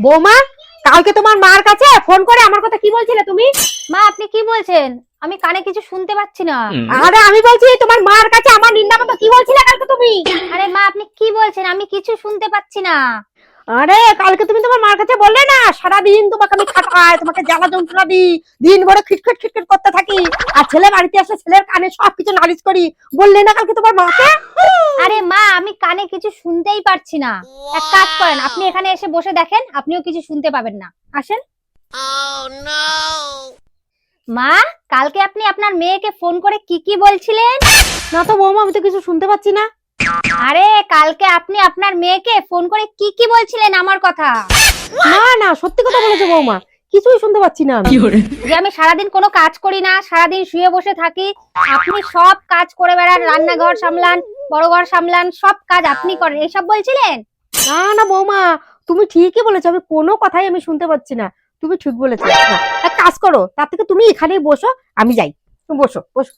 বৌমা, কালকে তোমার মার কাছে ফোন করে আমার কথা কি বলছিলে তুমি? মা আপনি কি বলছেন? আমি কানে কিছু শুনতে পাচ্ছি না। আরে আমি বলছি তোমার মার কাছে আমার নিন্দা মতো কি বলছিলে কালকে তুমি? আরে মা আপনি কি বলছেন? আমি কিছু শুনতে পাচ্ছি না। আরে কালকে তুমি তোমার মার কাছে বললে না সারাদিন তোমাকে আমি খাটাই, তোমাকে জ্বালা যন্ত্রণা দিই, দিন ভরে খিটখিট খিটখিট করতে থাকি, আর ছেলে বাড়িতে আসলে ছেলের কানে সবকিছু নালিশ করি, বললে না কালকে তোমার মাকে? আরে মা আমি কানে কিছু শুনতেই পারছি না। এক কাজ করেন, আপনি এখানে এসে বসে দেখেন, আপনিও কিছু শুনতে পাবেন না। আসেন। মা, কালকে আপনি আপনার মেয়েকে ফোন করে কি কি বলছিলেন? না তো বৌমা, আমি তো কিছু শুনতে পাচ্ছি না। আরে কালকে আপনি আপনার মেয়েকে ফোন করে কি কি বলছিলেন আমার কথা? না না, সত্যি কথা বলেছো বৌমা, কিছুই শুনতে পাচ্ছি না আমি। যে আমি সারাদিন কোনো কাজ করি না, সারাদিন শুয়ে বসে থাকি, আপনি সব কাজ করে বেড়ান, রান্নাঘর সামলান, বড় ঘর সামলান, সব কাজ আপনি করেন, এইসব বলছিলেন? না না বৌমা, তুমি ঠিকই বলেছো, আমি কোনো কথাই আমি শুনতে পাচ্ছি না। তুমি ঠিক বলেছো। না, এক কাজ করো, তার থেকে তুমি এখানেই বসো, আমি যাই। তুমি বসো বসো।